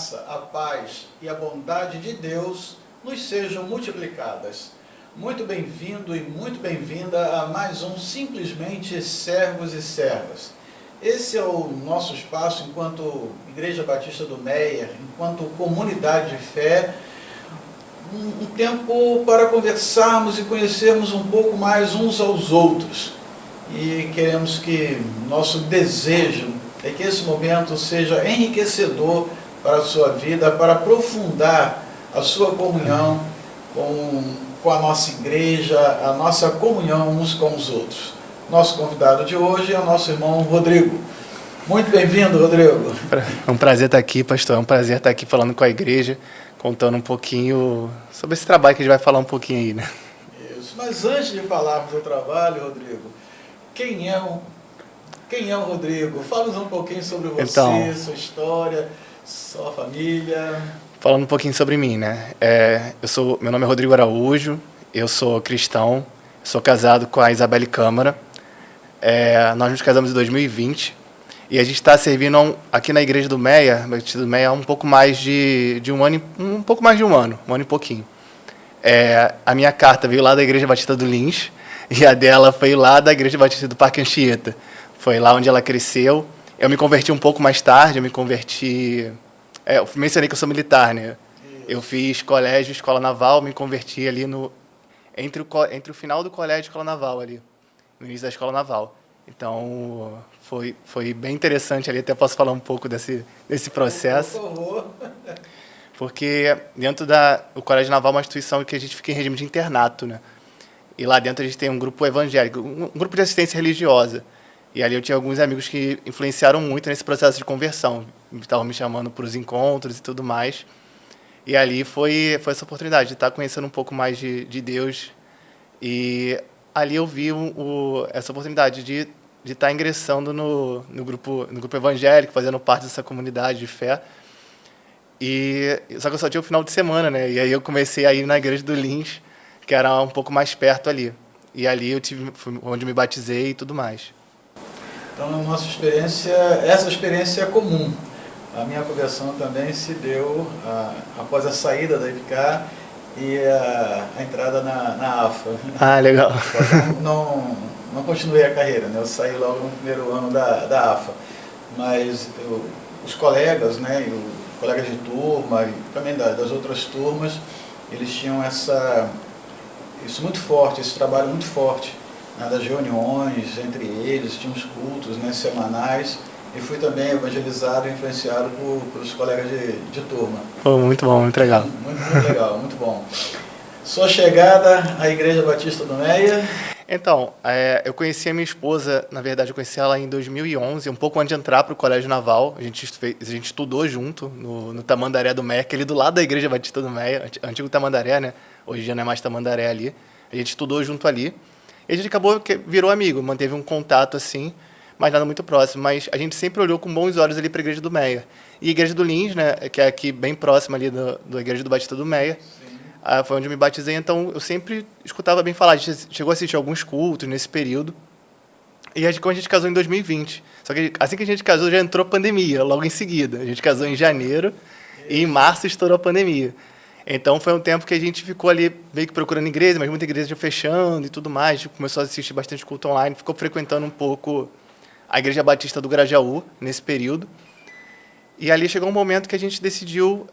graça, a paz e a bondade de Deus nos sejam multiplicadas. Muito bem-vindo e muito bem-vinda a mais um Simplesmente Servos e Servas. Esse é o nosso espaço enquanto Igreja Batista do Meia, enquanto comunidade de fé, um tempo para conversarmos e conhecermos um pouco mais uns aos outros. E queremos que nosso desejo é que esse momento seja enriquecedor para a sua vida, para aprofundar a sua comunhão com a nossa igreja, a nossa comunhão uns com os outros. Nosso convidado de hoje é o nosso irmão Rodrigo. Muito bem-vindo, Rodrigo. É um prazer estar aqui, pastor. É um prazer estar aqui falando com a igreja, contando um pouquinho sobre esse trabalho que a gente vai falar um pouquinho aí, né? Isso. Mas antes de falarmos do trabalho, Rodrigo, quem é o Rodrigo? Fala-nos um pouquinho sobre você, sua história, sua família. Falando um pouquinho sobre mim, né? Meu nome é Rodrigo Araújo, eu sou cristão, sou casado com a Isabelle Câmara. Nós nos casamos em 2020 e a gente está servindo aqui na igreja do Meia, há um pouco mais de um ano, um ano e pouquinho. A minha carta veio lá da Igreja Batista do Lins e a dela veio lá da Igreja Batista do Parque Anchieta. Foi lá onde ela cresceu. Eu me converti um pouco mais tarde, eu mencionei que eu sou militar, né? Eu fiz colégio, escola naval, me converti ali entre o final do colégio e escola naval ali, no início da escola naval. Então, foi bem interessante ali, até posso falar um pouco desse processo. Por favor. Porque dentro do colégio naval é uma instituição que a gente fica em regime de internato, né? E lá dentro a gente tem um grupo evangélico, um grupo de assistência religiosa. E ali eu tinha alguns amigos que influenciaram muito nesse processo de conversão. Estavam me chamando para os encontros e tudo mais. E ali foi essa oportunidade de estar conhecendo um pouco mais de Deus. E ali eu vi essa oportunidade de estar ingressando no grupo evangélico, fazendo parte dessa comunidade de fé. Só que eu só tinha o final de semana, né? E aí eu comecei a ir na igreja do Lins, que era um pouco mais perto ali. E ali foi onde eu me batizei e tudo mais. Então, na nossa experiência, essa experiência é comum. A minha conversão também se deu após a saída da IPCAR e a entrada na AFA. Ah, legal. Não continuei a carreira, né? Eu saí logo no primeiro ano da AFA. Mas os colegas, né, e os colegas de turma e também das outras turmas, eles tinham isso muito forte, esse trabalho muito forte, né, das reuniões entre eles, tinha uns cultos, né, semanais, e fui também evangelizado e influenciado pelos colegas de turma. Muito bom, muito legal. Muito legal, muito bom. Sua chegada à Igreja Batista do Meia? Então, eu conheci a minha esposa, na verdade eu conheci ela em 2011, um pouco antes de entrar para o Colégio Naval. A gente estudou junto no Tamandaré do Meia, aquele do lado da Igreja Batista do Meia, antigo Tamandaré, né? Hoje já não é mais Tamandaré ali. A gente estudou junto ali. E a gente virou amigo, manteve um contato assim, mas nada muito próximo. Mas a gente sempre olhou com bons olhos ali para a Igreja do Meia. E a Igreja do Lins, né, que é aqui bem próxima ali da Igreja do Batista do Meia, foi onde eu me batizei, então eu sempre escutava bem falar. A gente chegou a assistir alguns cultos nesse período. E quando a gente casou em 2020. Só que assim que a gente casou, já entrou a pandemia, logo em seguida. A gente casou em janeiro e em março estourou a pandemia. Então foi um tempo que a gente ficou ali meio que procurando igreja, mas muita igreja fechando e tudo mais. A gente começou a assistir bastante culto online, ficou frequentando um pouco a Igreja Batista do Grajaú nesse período. E ali chegou um momento que a gente decidiu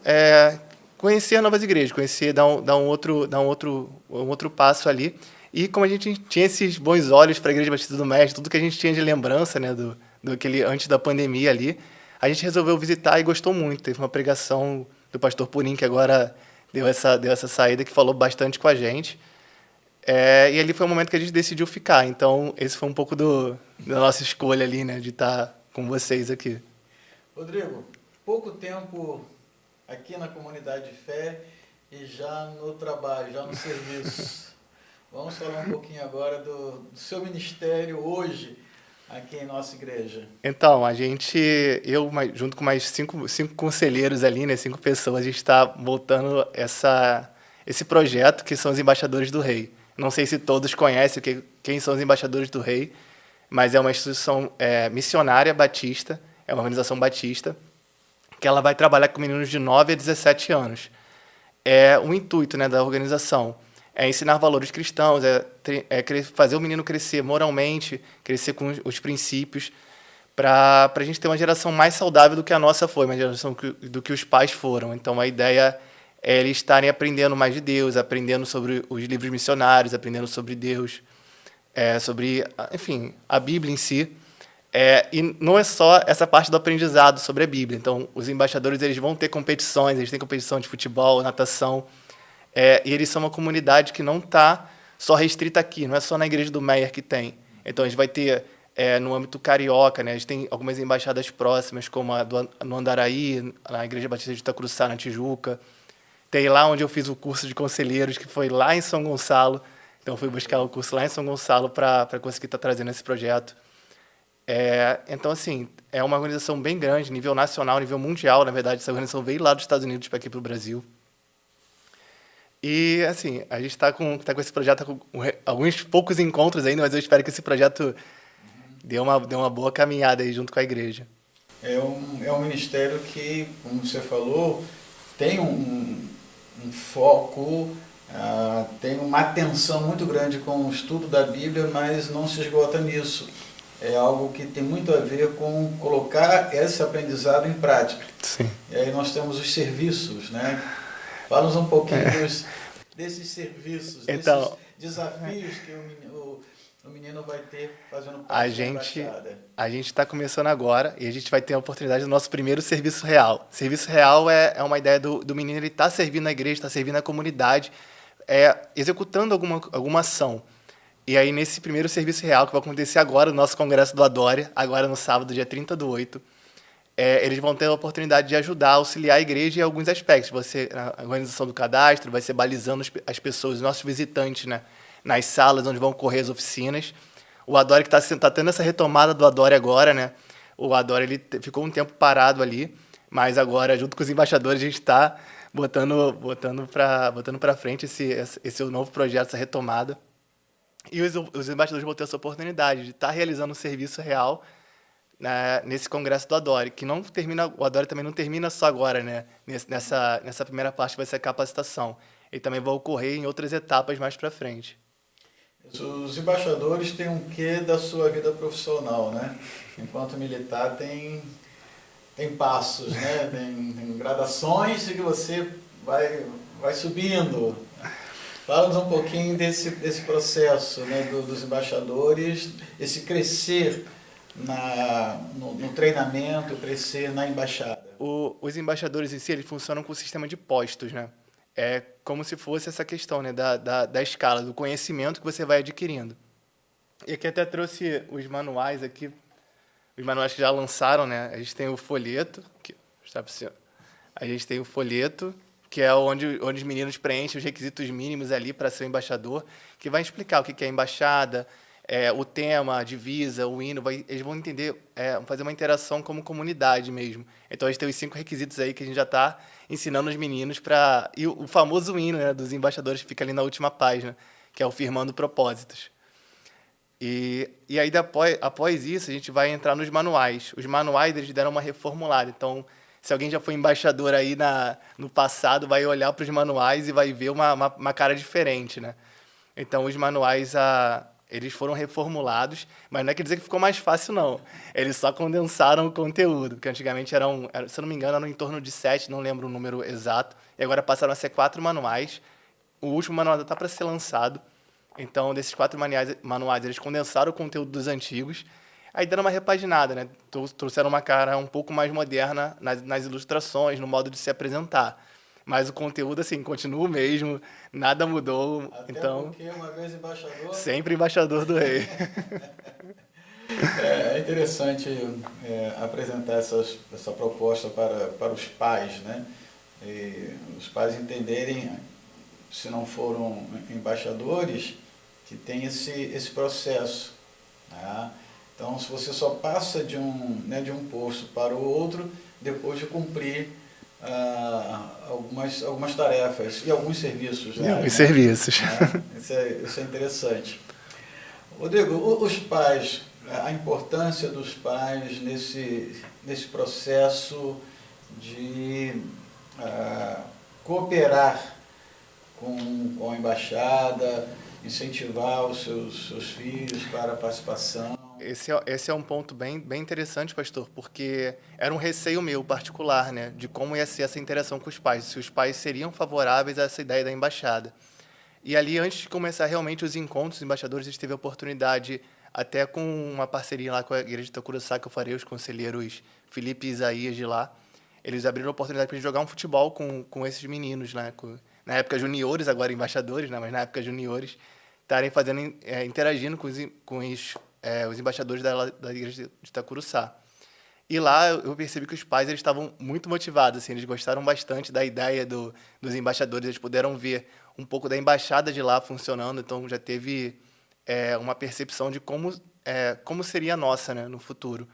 conhecer novas igrejas, dar um outro passo ali. E como a gente tinha esses bons olhos para a Igreja Batista do Mestre, tudo que a gente tinha de lembrança, né, daquele antes da pandemia ali, a gente resolveu visitar e gostou muito. Teve uma pregação do pastor Purim, que agora deu essa saída, que falou bastante com a gente. E ali foi o momento que a gente decidiu ficar. Então, esse foi um pouco da nossa escolha ali, né, de estar com vocês aqui. Rodrigo, pouco tempo aqui na comunidade de fé e já no trabalho, já no serviço. Vamos falar um pouquinho agora do seu ministério hoje aqui em nossa igreja. Então, eu junto com mais cinco conselheiros ali, né, 5 pessoas, a gente está voltando esse projeto que são os Embaixadores do Rei. Não sei se todos conhecem quem são os Embaixadores do Rei, mas é uma instituição missionária batista, é uma organização batista, que ela vai trabalhar com meninos de 9 a 17 anos. O intuito, né, da organização é ensinar valores cristãos, fazer o menino crescer moralmente, crescer com os princípios, para a gente ter uma geração mais saudável do que a nossa foi, uma geração do que os pais foram. Então, a ideia é eles estarem aprendendo mais de Deus, aprendendo sobre os livros missionários, aprendendo sobre Deus, sobre, enfim, a Bíblia em si. E não é só essa parte do aprendizado sobre a Bíblia. Então, os embaixadores eles vão ter competições, eles têm competição de futebol, natação, e eles são uma comunidade que não está só restrita aqui, não é só na Igreja do Meier que tem. Então, a gente vai ter, no âmbito carioca, né, a gente tem algumas embaixadas próximas, como no Andaraí, na Igreja Batista de Itacruçá, na Tijuca. Tem lá onde eu fiz o curso de conselheiros, que foi lá em São Gonçalo. Então, eu fui buscar o curso lá em São Gonçalo para conseguir estar trazendo esse projeto. Então, assim, é uma organização bem grande, nível nacional, nível mundial, na verdade. Essa organização veio lá dos Estados Unidos para aqui para o Brasil. E, assim, a gente está com esse projeto, com alguns poucos encontros ainda, mas eu espero que esse projeto dê uma boa caminhada aí junto com a igreja. É um ministério que, como você falou, tem um foco, tem uma atenção muito grande com o estudo da Bíblia, mas não se esgota nisso. É algo que tem muito a ver com colocar esse aprendizado em prática. Sim. E aí nós temos os serviços, né? Fala-nos um pouquinho desses serviços, então, desses desafios que o menino vai ter fazendo parte da embaixada. A gente está começando agora e a gente vai ter a oportunidade do nosso primeiro serviço real. Serviço real é uma ideia do menino, ele está servindo a igreja, está servindo a comunidade, executando alguma ação. E aí, nesse primeiro serviço real, que vai acontecer agora, no nosso congresso do Adória, agora no sábado, dia 30/8, eles vão ter a oportunidade de ajudar, auxiliar a igreja em alguns aspectos. A organização do cadastro, vai ser balizando as pessoas, os nossos visitantes, né, nas salas onde vão ocorrer as oficinas. O Adória, que está tendo essa retomada do Adória agora, né? O Adória ele ficou um tempo parado ali, mas agora, junto com os embaixadores, a gente está botando para frente esse novo projeto, essa retomada. E os embaixadores vão ter essa oportunidade de estar realizando um serviço real, né, nesse congresso do Adória, que não termina, o Adória também não termina só agora, né, nessa primeira parte que vai ser a capacitação. Ele também vai ocorrer em outras etapas mais para frente. Os embaixadores têm um quê da sua vida profissional, né? Enquanto militar tem passos, né? Tem gradações que você vai subindo. Fala-nos um pouquinho desse processo, né, dos embaixadores, esse crescer no treinamento, crescer na embaixada. Os embaixadores em si, eles funcionam com o sistema de postos, né? É como se fosse essa questão, né, da escala, do conhecimento que você vai adquirindo. E aqui até trouxe os manuais aqui, os manuais que já lançaram, né? A gente tem o folheto, a gente tem o folheto, que é onde os meninos preenchem os requisitos mínimos ali para ser embaixador, que vai explicar o que é embaixada, o tema, a divisa, o hino, eles vão entender, fazer uma interação como comunidade mesmo. Então, a gente tem os 5 requisitos aí que a gente já está ensinando os meninos para... E o famoso hino, né, dos embaixadores, que fica ali na última página, que é o Firmando Propósitos. E aí, após isso, a gente vai entrar nos manuais. Os manuais, eles deram uma reformulada. Então, se alguém já foi embaixador aí no passado, vai olhar para os manuais e vai ver uma cara diferente, né? Então, os manuais, eles foram reformulados, mas não quer dizer que ficou mais fácil, não. Eles só condensaram o conteúdo, que antigamente se eu não me engano, eram em torno de 7, não lembro o número exato, e agora passaram a ser 4 manuais. O último manual está para ser lançado. Então, desses 4 manuais, eles condensaram o conteúdo dos antigos, aí deram uma repaginada, né? Trouxeram uma cara um pouco mais moderna nas ilustrações, no modo de se apresentar. Mas o conteúdo, assim, continua o mesmo, nada mudou. Até então, porque, uma vez embaixador... Sempre embaixador do rei. É interessante apresentar essa proposta para os pais, né? E os pais entenderem, se não foram embaixadores, que tem esse processo, né? Então, se você só passa de um posto para o outro, depois de cumprir algumas tarefas e alguns serviços. E alguns serviços. Né? Isso é interessante. Rodrigo, os pais, a importância dos pais nesse processo de cooperar com a embaixada, incentivar os seus filhos para a participação. Esse é um ponto bem interessante, pastor, porque era um receio meu particular, né, de como ia ser essa interação com os pais, se os pais seriam favoráveis a essa ideia da embaixada. E ali, antes de começar realmente os encontros, os embaixadores, a gente teve a oportunidade, até com uma parceria lá com a igreja de Itacuruçá, que eu farei os conselheiros Felipe e Isaías de lá, eles abriram a oportunidade para a gente jogar um futebol com esses meninos, né, na época juniores, agora embaixadores, né, mas na época juniores, estarem fazendo, interagindo com os embaixadores da igreja de Itacuruçá. E lá eu percebi que os pais eles estavam muito motivados, assim, eles gostaram bastante da ideia dos embaixadores, eles puderam ver um pouco da embaixada de lá funcionando, então já teve uma percepção de como seria a nossa, né, no futuro.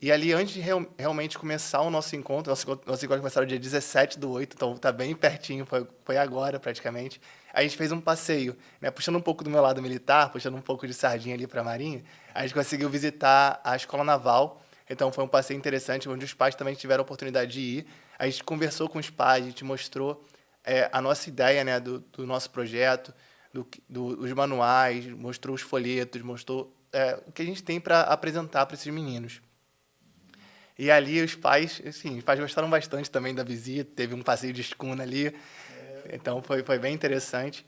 E ali, antes de realmente começar o nosso encontro, nosso encontro começou no dia 17/8, então está bem pertinho, foi agora praticamente. A gente fez um passeio, né, puxando um pouco do meu lado militar, puxando um pouco de sardinha ali para a Marinha, a gente conseguiu visitar a Escola Naval, então foi um passeio interessante, onde os pais também tiveram a oportunidade de ir. A gente conversou com os pais, a gente mostrou a nossa ideia, né, do nosso projeto, os manuais, mostrou os folhetos, mostrou o que a gente tem para apresentar para esses meninos. E ali os pais gostaram bastante também da visita, teve um passeio de escuna ali, então foi bem interessante.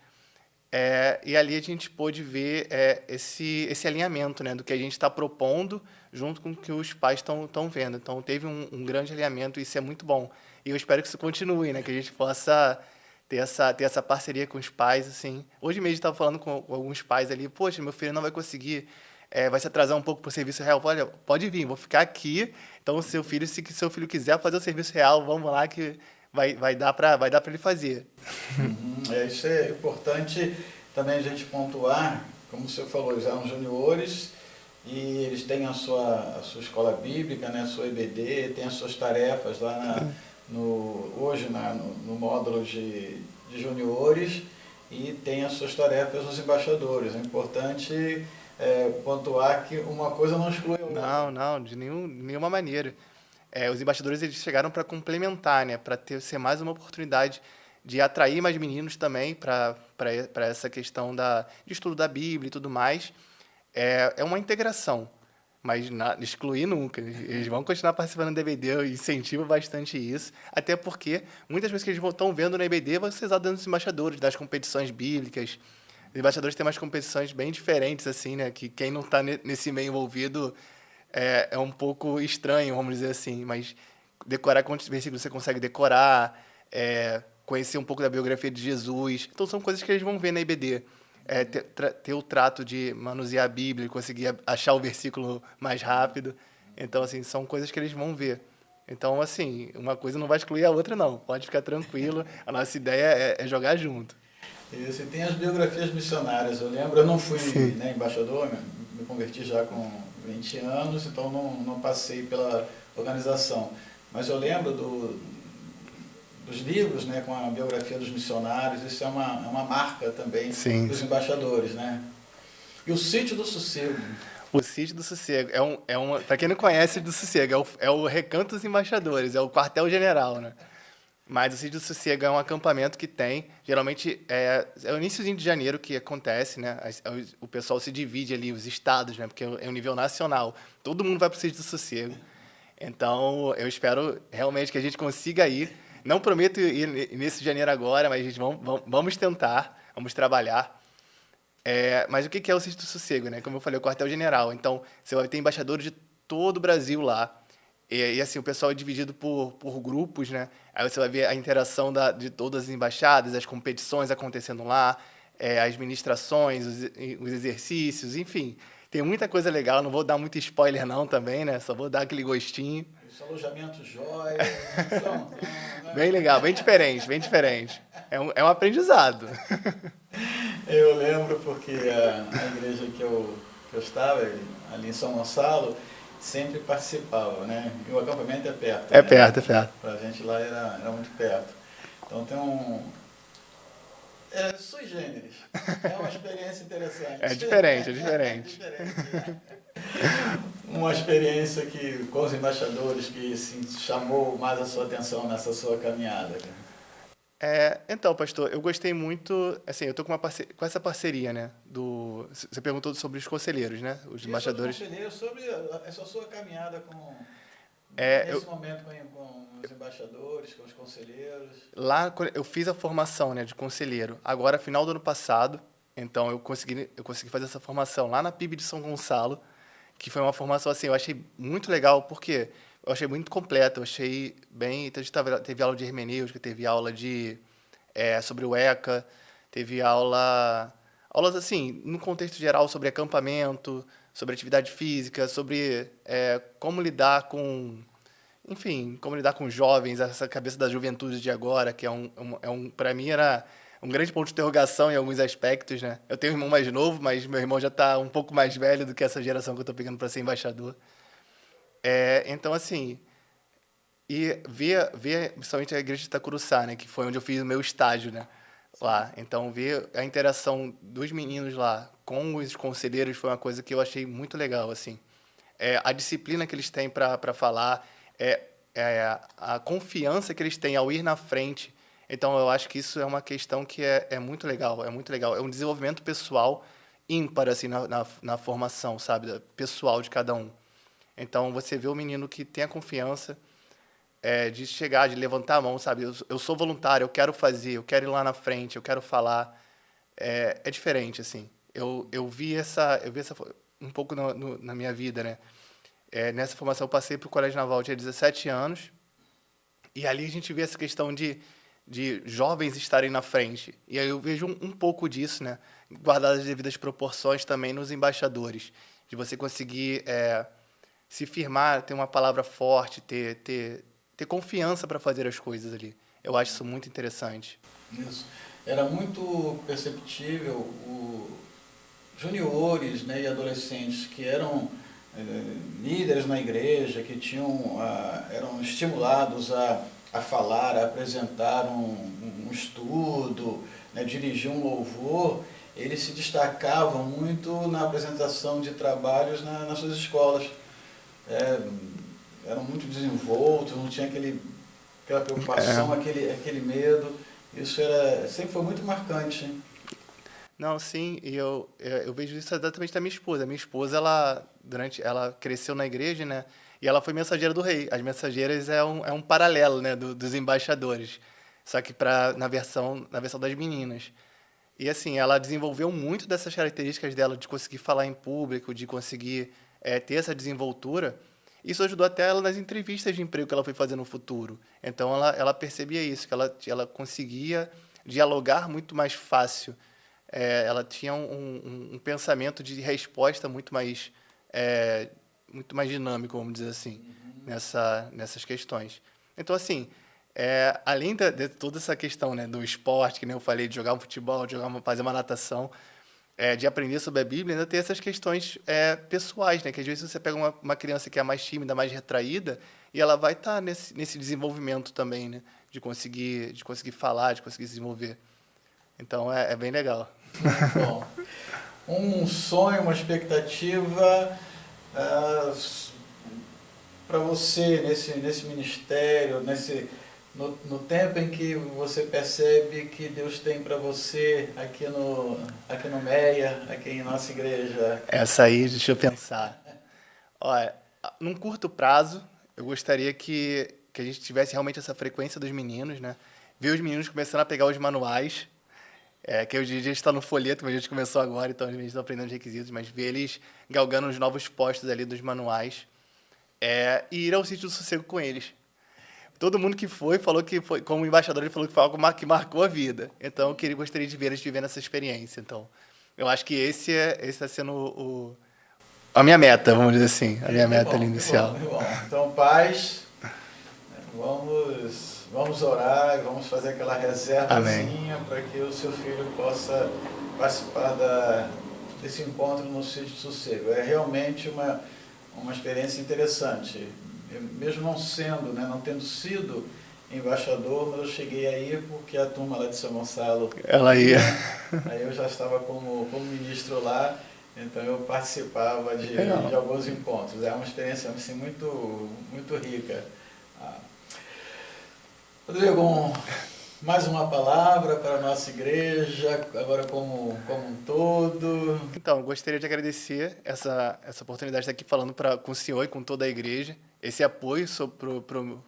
E ali a gente pôde ver esse alinhamento, né, do que a gente está propondo junto com o que os pais estão vendo. Então teve um grande alinhamento e isso é muito bom. E eu espero que isso continue, né, que a gente possa ter essa parceria com os pais. Assim. Hoje mesmo eu estava falando com alguns pais ali, poxa, meu filho não vai conseguir, vai se atrasar um pouco para o serviço real. Olha, pode vir, vou ficar aqui. Então, se seu filho quiser fazer o serviço real, vamos lá que vai dar para ele fazer. Isso é importante também a gente pontuar, como você falou, eles eram juniores e eles têm a sua escola bíblica, né, a sua EBD, tem as suas tarefas lá hoje no módulo de juniores e tem as suas tarefas nos embaixadores. É importante pontuar que uma coisa não exclui a outra. Não, de nenhuma maneira. Os embaixadores eles chegaram para complementar, né, para ser mais uma oportunidade de atrair mais meninos também para essa questão de estudo da Bíblia e tudo mais. É uma integração, mas excluir nunca. Eles vão continuar participando do EBD, eu incentivo bastante isso, até porque muitas vezes que eles estão vendo na EBD vão ser usados nos embaixadores, das competições bíblicas. Os embaixadores têm umas competições bem diferentes, assim, né, que quem não está nesse meio envolvido é um pouco estranho, vamos dizer assim, mas decorar quantos versículos você consegue decorar, conhecer um pouco da biografia de Jesus. Então, são coisas que eles vão ver na IBD. Ter o trato de manusear a Bíblia, conseguir achar o versículo mais rápido. Então, assim, são coisas que eles vão ver. Então, assim, uma coisa não vai excluir a outra, não. Pode ficar tranquilo. A nossa ideia é jogar junto. Isso, e tem as biografias missionárias. Eu lembro, eu não fui embaixador, me converti já com 20 anos, então não passei pela organização. Mas eu lembro dos livros, né, com a biografia dos missionários, isso é uma marca também dos embaixadores, né? E o Sítio do Sossego? O Sítio do Sossego para quem não conhece do Sossego, é o Recanto dos Embaixadores, é o quartel-general, né? Mas o Sítio do Sossego é um acampamento que tem, geralmente é o iníciozinho de janeiro que acontece, né? O pessoal se divide ali, os estados, né? Porque é um nível nacional. Todo mundo vai para o Sítio do Sossego. Então, eu espero realmente que a gente consiga ir. Não prometo ir nesse janeiro agora, mas a gente vamos tentar, vamos trabalhar. Mas o que é o Sítio do Sossego, né? Como eu falei, o quartel-general. Então, você vai ter embaixadores de todo o Brasil lá. E assim, o pessoal é dividido por grupos, né? Aí você vai ver a interação de todas as embaixadas, as competições acontecendo lá, as ministrações, os exercícios, enfim. Tem muita coisa legal, não vou dar muito spoiler não também, né? Só vou dar aquele gostinho. Os alojamentos jóias, né? Bem legal, bem diferente, bem diferente. É um aprendizado. Eu lembro porque a igreja que eu estava, ali em São Gonçalo, sempre participava, né? E o acampamento é perto. É perto. Para a gente lá era muito perto. Então tem sui generis. É uma experiência interessante. É diferente. É diferente, né? uma experiência que, com os embaixadores que assim, chamou mais a sua atenção nessa sua caminhada? Então, pastor, eu gostei muito, assim, eu tô com com essa parceria, né, você perguntou sobre os conselheiros, né, os E sobre os embaixadores. conselheiros, sobre essa sua caminhada É, nesse momento com os embaixadores, com os conselheiros. Lá eu fiz a formação, né, de conselheiro. Agora, final do ano passado, então eu consegui fazer essa formação lá na PIB de São Gonçalo, que foi uma formação assim, eu achei muito legal, porque eu achei muito completa, eu achei bem, então a gente teve aula de hermenêutica, teve aula de sobre o ECA, teve aulas assim, no contexto geral sobre acampamento, sobre atividade física, sobre como lidar com enfim, como lidar com jovens, essa cabeça da juventude de agora, que para mim era um grande ponto de interrogação em alguns aspectos, né? Eu tenho um irmão mais novo, mas meu irmão já está um pouco mais velho do que essa geração que eu estou pegando para ser embaixador. Então, assim, e ver principalmente a igreja de Itacuruçá, né? Que foi onde eu fiz o meu estágio, né? Lá. Então, ver a interação dos meninos lá com os conselheiros foi uma coisa que eu achei muito legal, assim. A disciplina que eles têm para falar, a confiança que eles têm ao ir na frente. Então, eu acho que isso é uma questão que é muito legal, é muito legal. É um desenvolvimento pessoal ímpar, assim, na formação, sabe? Pessoal de cada um. Então, você vê o menino que tem a confiança de chegar, de levantar a mão, sabe? Eu sou voluntário, eu quero fazer, eu quero ir lá na frente, eu quero falar. É diferente, assim. Eu vi essa um pouco na minha vida, né? Nessa formação eu passei para o Colégio Naval, eu tinha 17 anos, e ali a gente vê essa questão de jovens estarem na frente. E aí eu vejo um pouco disso, né? Guardadas as devidas proporções também nos embaixadores, de você conseguir se firmar, ter uma palavra forte, ter confiança para fazer as coisas ali. Eu acho isso muito interessante. Isso. Era muito perceptível juniores, né, e adolescentes que eram líderes na igreja, que eram estimulados a falar, a apresentar um estudo, né, dirigir um louvor, eles se destacavam muito na apresentação de trabalhos nas suas escolas. Eram muito desenvoltos, não tinha aquela preocupação, aquele medo. Isso sempre foi muito marcante, hein? Não, sim, e eu vejo isso exatamente da minha esposa. A minha esposa, ela cresceu na igreja, né? E ela foi mensageira do rei. As mensageiras é um paralelo, né, dos embaixadores. Só que na versão das meninas. E assim, ela desenvolveu muito dessas características dela de conseguir falar em público, de conseguir ter essa desenvoltura. Isso ajudou até ela nas entrevistas de emprego que ela foi fazer no futuro. Então, ela percebia isso, que ela conseguia dialogar muito mais fácil. Ela tinha um pensamento de resposta muito mais dinâmico, vamos dizer assim, nessas questões. Então, assim, além de toda essa questão, né, do esporte, que nem eu falei, de jogar um futebol, fazer uma natação, de aprender sobre a Bíblia, ainda tem essas questões pessoais, né? Que às vezes você pega uma criança que é mais tímida, mais retraída, e ela vai estar nesse desenvolvimento também, né? De conseguir falar, de conseguir se desenvolver. Então é bem legal. Muito bom. Um sonho, uma expectativa para você nesse ministério, no tempo em que você percebe que Deus tem para você aqui no MEIA, aqui em nossa igreja? Essa aí, deixa eu pensar. Olha, num curto prazo, eu gostaria que a gente tivesse realmente essa frequência dos meninos, né? Ver os meninos começando a pegar os manuais, que hoje em dia está no folheto, mas a gente começou agora, então a gente está aprendendo os requisitos, mas ver eles galgando os novos postos ali dos manuais, e ir ao sítio do sossego com eles. Todo mundo que foi falou que foi, como embaixador, ele falou que foi algo que marcou a vida. Então, gostaria de ver eles vivendo essa experiência. Então, eu acho que esse está sendo a minha meta, vamos dizer assim, a minha meta ali inicial. Que bom. Então, pais, vamos orar, vamos fazer aquela reservazinha para que o seu filho possa participar desse encontro no sítio de sossego. É realmente uma experiência interessante. Eu, mesmo não sendo, né, não tendo sido embaixador, mas eu cheguei aí porque a turma lá de São Gonçalo, ela ia. aí eu já estava como ministro lá, então eu participava de alguns encontros. É uma experiência assim, muito, muito rica. Ah. Rodrigo, mais uma palavra para a nossa igreja, agora como um todo. Então, gostaria de agradecer essa oportunidade de estar aqui falando com o senhor e com toda a igreja, esse apoio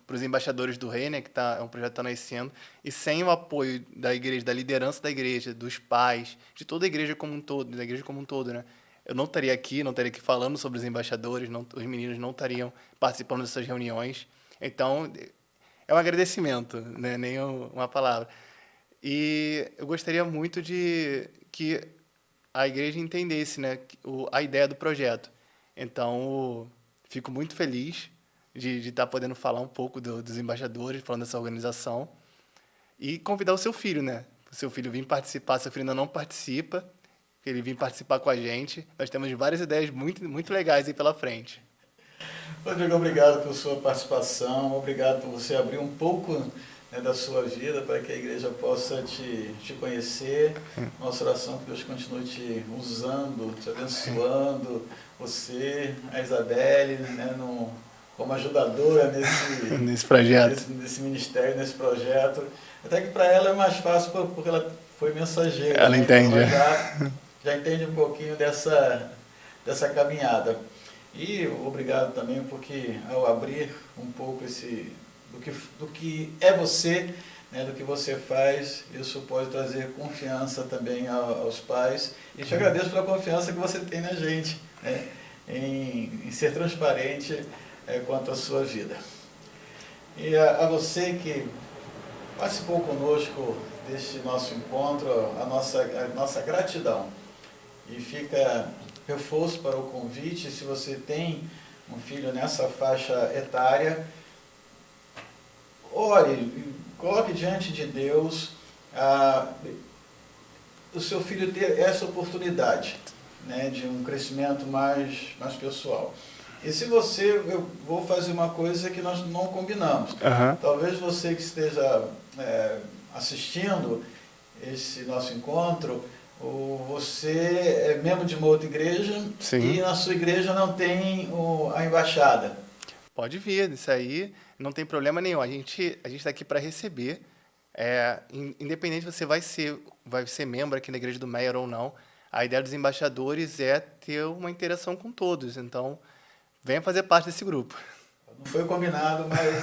para os embaixadores do Rei, né, que é um projeto que está nascendo, e sem o apoio da igreja, da liderança da igreja, dos pais, de toda a igreja como um todo, da igreja como um todo, né, eu não estaria aqui falando sobre os embaixadores, os meninos não estariam participando dessas reuniões. Então, é um agradecimento, né, nem uma palavra. E eu gostaria muito de que a igreja entendesse, né, a ideia do projeto. Então, fico muito feliz de estar podendo falar um pouco dos embaixadores, falando dessa organização, e convidar o seu filho, né? O seu filho vir participar, seu filho ainda não participa, que ele vir participar com a gente. Nós temos várias ideias muito, muito legais aí pela frente. Rodrigo, obrigado pela sua participação, obrigado por você abrir um pouco, né, da sua vida para que a igreja possa te conhecer. Nossa oração que Deus continue te usando, te abençoando, você, a Isabelle, né, como ajudadora nesse projeto, nesse ministério, nesse projeto. Até que para ela é mais fácil porque ela foi mensageira. Ela, né? Entende. Então ela já entende um pouquinho dessa caminhada. E obrigado também porque ao abrir um pouco do que é você, né, do que você faz, isso pode trazer confiança também aos pais. E te agradeço pela confiança que você tem na gente, né, em ser transparente quanto à sua vida. E a você que participou conosco deste nosso encontro, a nossa gratidão. E fica reforço para o convite, se você tem um filho nessa faixa etária, ore, coloque diante de Deus o seu filho ter essa oportunidade, né, de um crescimento mais pessoal. E se eu vou fazer uma coisa que nós não combinamos. Uhum. Talvez você que esteja assistindo esse nosso encontro, ou você é membro de uma outra igreja. Sim. E na sua igreja não tem a embaixada. Pode vir, isso aí não tem problema nenhum. A gente está aqui para receber. Independente se você vai ser membro aqui na igreja do Meyer ou não, a ideia dos embaixadores é ter uma interação com todos. Então, venha fazer parte desse grupo. Não foi combinado, mas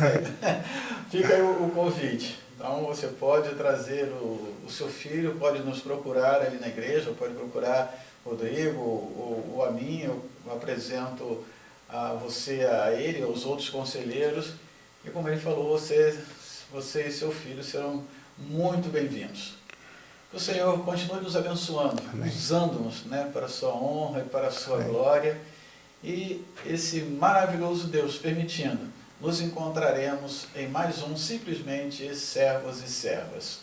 fica aí o convite. Então, você pode trazer o seu filho, pode nos procurar ali na igreja, pode procurar o Rodrigo ou a mim. Eu apresento a você, a ele, aos outros conselheiros. E como ele falou, você e seu filho serão muito bem-vindos. Que o Senhor continue nos abençoando, usando-nos, né, para a sua honra e para a sua glória. E esse maravilhoso Deus permitindo, nos encontraremos em mais um Simplesmente Servos e Servas.